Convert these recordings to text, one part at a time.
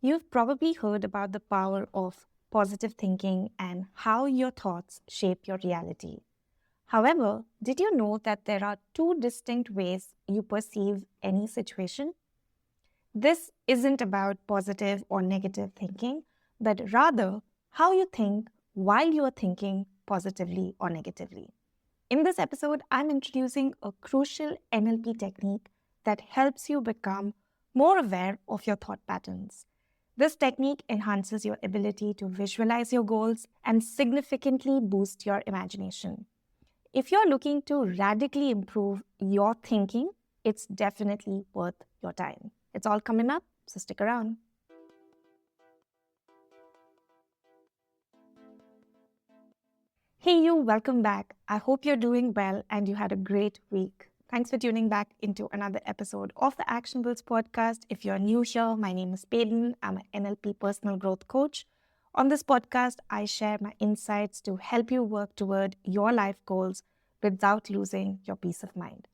You've probably heard about the power of positive thinking and how your thoughts shape your reality. However, did you know that there are two distinct ways you perceive any situation? This isn't about positive or negative thinking, but rather how you think while you are thinking positively or negatively. In this episode, I'm introducing a crucial NLP technique that helps you become more aware of your thought patterns. This technique enhances your ability to visualize your goals and significantly boost your imagination. If you're looking to radically improve your thinking, it's definitely worth your time. It's all coming up, so stick around. Hey, you, welcome back. I hope you're doing well and you had a great week. Thanks for tuning back into another episode of the Actionables podcast. If you're new here, my name is Payden. I'm an NLP personal growth coach. On this podcast, I share my insights to help you work toward your life goals without losing your peace of mind.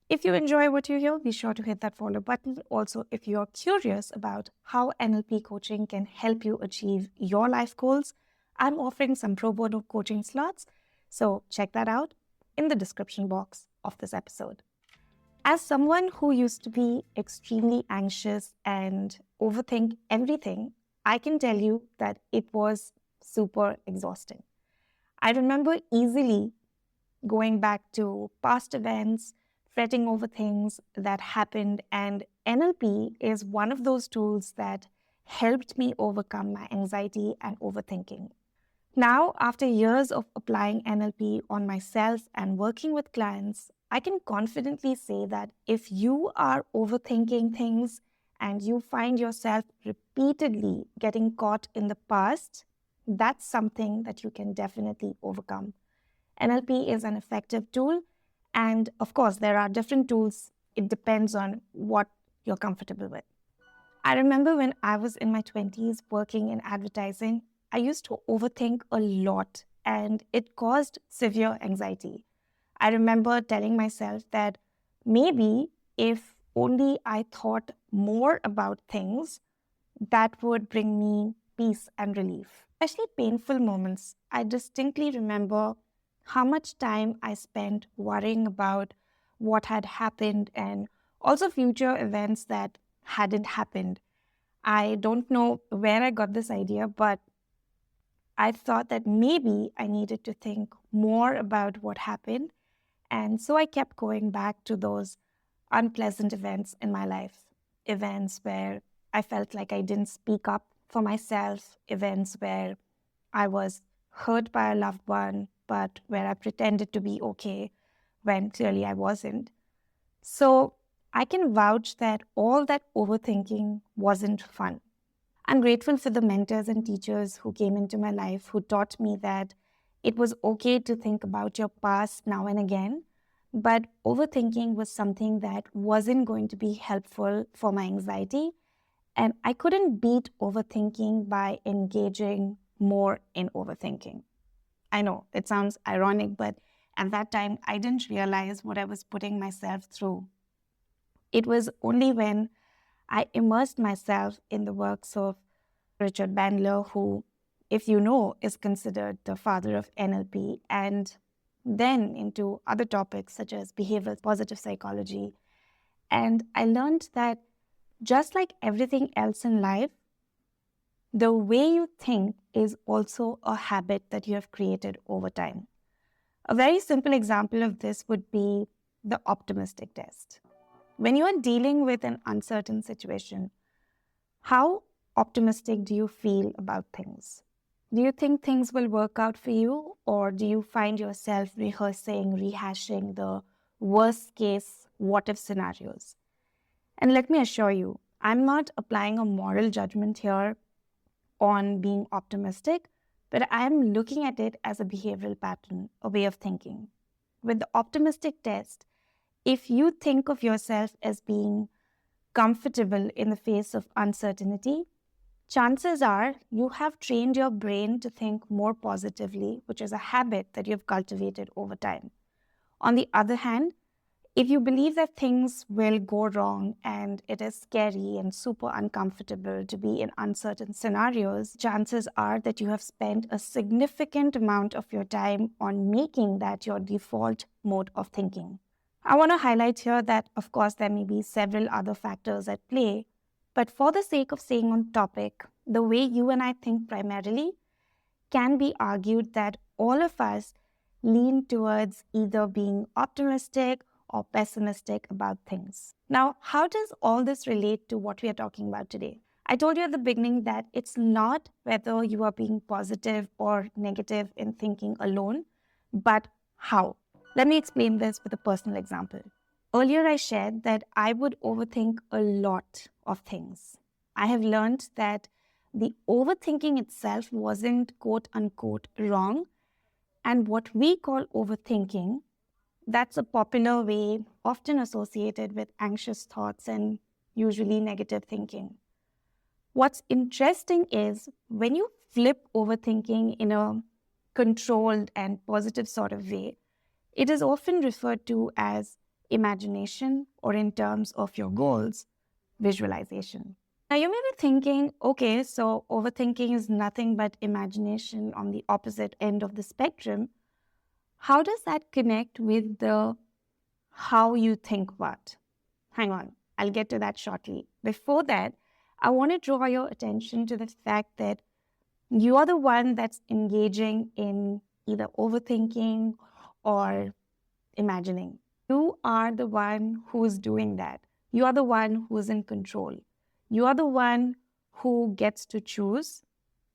If you enjoy what you hear, be sure to hit that follow button. Also, if you're curious about how NLP coaching can help you achieve your life goals, I'm offering some pro bono coaching slots, so check that out in the description box of this episode. As someone who used to be extremely anxious and overthink everything, I can tell you that it was super exhausting. I remember easily going back to past events, fretting over things that happened, and NLP is one of those tools that helped me overcome my anxiety and overthinking. Now, after years of applying NLP on myself and working with clients, I can confidently say that if you are overthinking things and you find yourself repeatedly getting caught in the past, that's something that you can definitely overcome. NLP is an effective tool, and of course, there are different tools. It depends on what you're comfortable with. I remember when I was in my 20s working in advertising, I used to overthink a lot and it caused severe anxiety. I remember telling myself that maybe if only I thought more about things, that would bring me peace and relief. Especially painful moments, I distinctly remember how much time I spent worrying about what had happened and also future events that hadn't happened. I don't know where I got this idea, but I thought that maybe I needed to think more about what happened. And so I kept going back to those unpleasant events in my life, events where I felt like I didn't speak up for myself, events where I was hurt by a loved one, but where I pretended to be okay when clearly I wasn't. So I can vouch that all that overthinking wasn't fun. I'm grateful for the mentors and teachers who came into my life who taught me that it was okay to think about your past now and again, but overthinking was something that wasn't going to be helpful for my anxiety. And I couldn't beat overthinking by engaging more in overthinking. I know it sounds ironic, but at that time, I didn't realize what I was putting myself through. It was only when I immersed myself in the works of Richard Bandler, who, if you know, is considered the father of NLP, and then into other topics such as behavioral positive psychology. And I learned that just like everything else in life, the way you think is also a habit that you have created over time. A very simple example of this would be the optimistic test. When you are dealing with an uncertain situation, how optimistic do you feel about things? Do you think things will work out for you, or do you find yourself rehashing the worst case what if scenarios? And let me assure you, I'm not applying a moral judgment here on being optimistic, but I'm looking at it as a behavioral pattern, a way of thinking. With the optimistic test, if you think of yourself as being comfortable in the face of uncertainty, chances are you have trained your brain to think more positively, which is a habit that you've cultivated over time. On the other hand, If you believe that things will go wrong and it is scary and super uncomfortable to be in uncertain scenarios, chances are that you have spent a significant amount of your time on making that your default mode of thinking. I want to highlight here that, of course, there may be several other factors at play, but for the sake of staying on topic, the way you and I think primarily can be argued that all of us lean towards either being optimistic or pessimistic about things. Now, how does all this relate to what we are talking about today? I told you at the beginning that it's not whether you are being positive or negative in thinking alone, but how. Let me explain this with a personal example. Earlier, I shared that I would overthink a lot of things. I have learned that the overthinking itself wasn't quote unquote wrong. And what we call overthinking, that's a popular way often associated with anxious thoughts and usually negative thinking. What's interesting is when you flip overthinking in a controlled and positive sort of way, it is often referred to as imagination, or in terms of your goals, visualization. Now, you may be thinking, okay, so overthinking is nothing but imagination on the opposite end of the spectrum. How does that connect with the how you think what? Hang on, I'll get to that shortly. Before that, I want to draw your attention to the fact that you are the one that's engaging in either overthinking or imagining. You are the one who's doing that. You are the one who's in control. You are the one who gets to choose.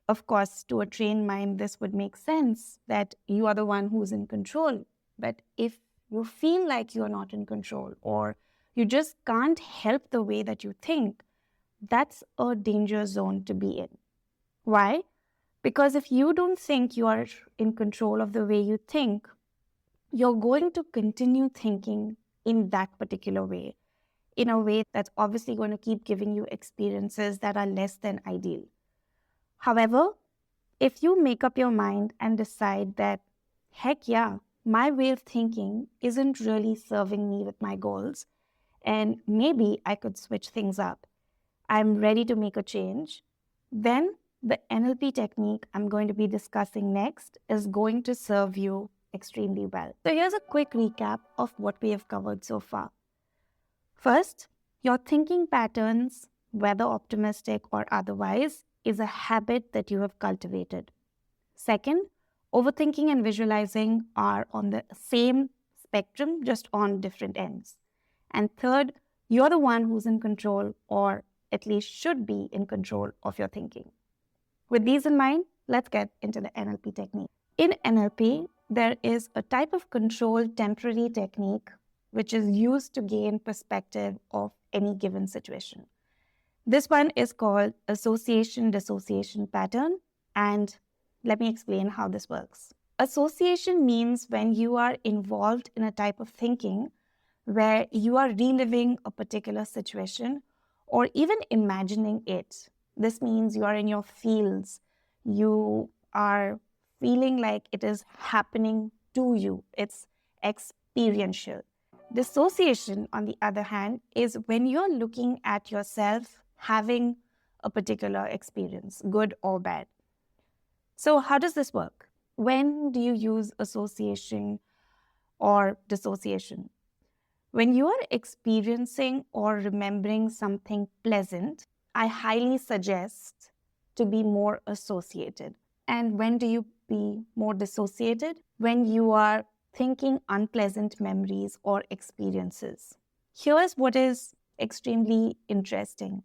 Of course, to a trained mind, this would make sense that you are the one who's in control. But if you feel like you're not in control or you just can't help the way that you think, that's a danger zone to be in. Why? Because if you don't think you are in control of the way you think, you're going to continue thinking in that particular way, in a way that's obviously going to keep giving you experiences that are less than ideal. However, if you make up your mind and decide that, heck yeah, my way of thinking isn't really serving me with my goals, and maybe I could switch things up, I'm ready to make a change, then the NLP technique I'm going to be discussing next is going to serve you extremely well. So here's a quick recap of what we have covered so far. First, your thinking patterns, whether optimistic or otherwise, is a habit that you have cultivated. Second, overthinking and visualizing are on the same spectrum, just on different ends. And third, you're the one who's in control, or at least should be in control of your thinking. With these in mind, let's get into the NLP technique. In NLP, there is a type of controlled temporary technique which is used to gain perspective of any given situation. This one is called association-dissociation pattern, and let me explain how this works. Association means when you are involved in a type of thinking where you are reliving a particular situation or even imagining it. This means you are in your fields. You are feeling like it is happening to you. It's experiential. Dissociation, on the other hand, is when you're looking at yourself having a particular experience, good or bad. So how does this work? When do you use association or dissociation? When you are experiencing or remembering something pleasant, I highly suggest to be more associated. And when do you be more dissociated? When you are thinking unpleasant memories or experiences. Here's what is extremely interesting.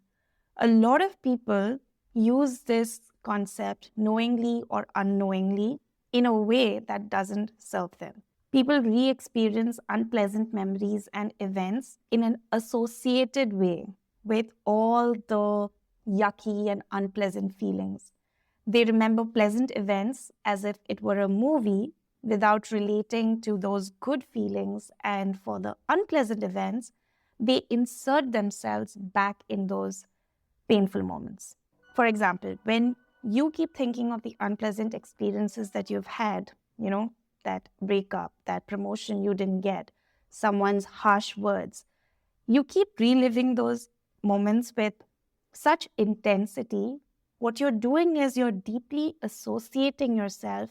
A lot of people use this concept knowingly or unknowingly in a way that doesn't serve them. People re-experience unpleasant memories and events in an associated way with all the yucky and unpleasant feelings. They remember pleasant events as if it were a movie without relating to those good feelings, and for the unpleasant events, they insert themselves back in those painful moments. For example, when you keep thinking of the unpleasant experiences that you've had, that breakup, that promotion you didn't get, someone's harsh words. You keep reliving those moments with such intensity. What you're doing is you're deeply associating yourself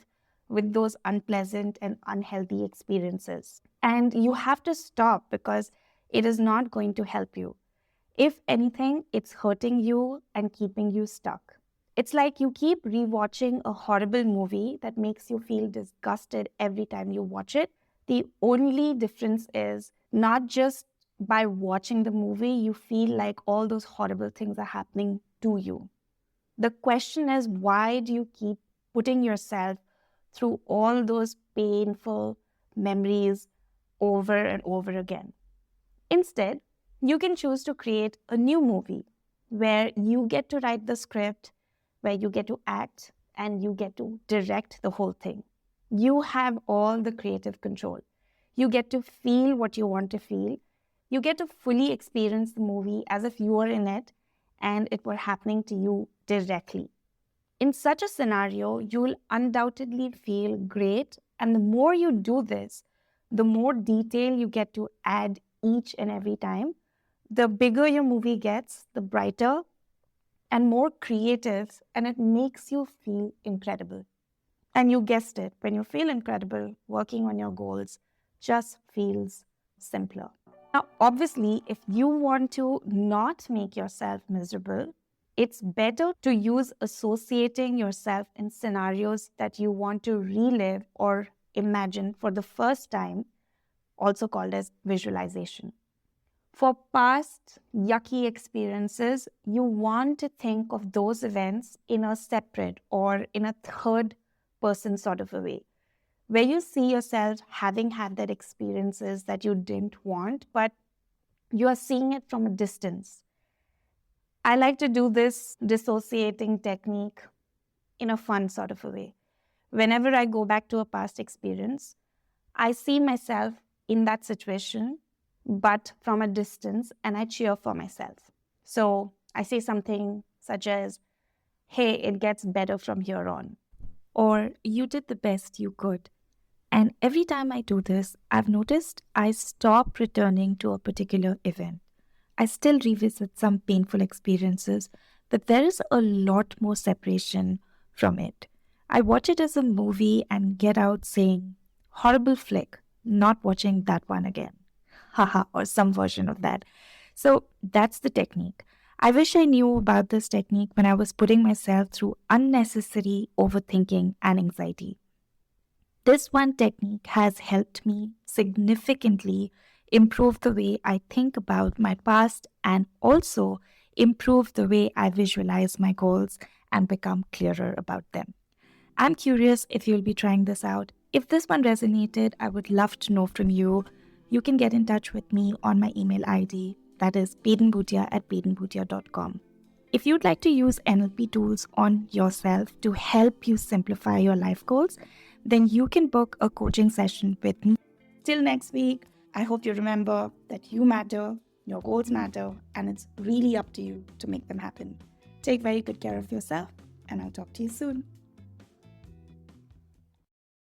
with those unpleasant and unhealthy experiences. And you have to stop because it is not going to help you. If anything, it's hurting you and keeping you stuck. It's like you keep rewatching a horrible movie that makes you feel disgusted every time you watch it. The only difference is not just by watching the movie, you feel like all those horrible things are happening to you. The question is, why do you keep putting yourself through all those painful memories over and over again? Instead, you can choose to create a new movie where you get to write the script, where you get to act, and you get to direct the whole thing. You have all the creative control. You get to feel what you want to feel. You get to fully experience the movie as if you were in it and it were happening to you directly. In such a scenario, you'll undoubtedly feel great. And the more you do this, the more detail you get to add each and every time. The bigger your movie gets, the brighter and more creative, and it makes you feel incredible. And you guessed it, when you feel incredible, working on your goals just feels simpler. Now, obviously, if you want to not make yourself miserable, it's better to use associating yourself in scenarios that you want to relive or imagine for the first time, also called as visualization. For past yucky experiences, you want to think of those events in a separate or in a third person sort of a way, where you see yourself having had that experiences that you didn't want, but you are seeing it from a distance. I like to do this dissociating technique in a fun sort of a way. Whenever I go back to a past experience, I see myself in that situation, but from a distance, and I cheer for myself. So I say something such as, hey, it gets better from here on, or you did the best you could. And every time I do this, I've noticed I stop returning to a particular event. I still revisit some painful experiences, but there is a lot more separation from it. I watch it as a movie and get out saying, horrible flick, not watching that one again. Haha, or some version of that. So that's the technique. I wish I knew about this technique when I was putting myself through unnecessary overthinking and anxiety. This one technique has helped me significantly improve the way I think about my past and also improve the way I visualize my goals and become clearer about them. I'm curious if you'll be trying this out. If this one resonated, I would love to know from you. You can get in touch with me on my email ID, that is pedenbhutia@pedenbhutia.com. If you'd like to use NLP tools on yourself to help you simplify your life goals, then you can book a coaching session with me. Till next week, I hope you remember that you matter, your goals matter, and it's really up to you to make them happen. Take very good care of yourself, and I'll talk to you soon.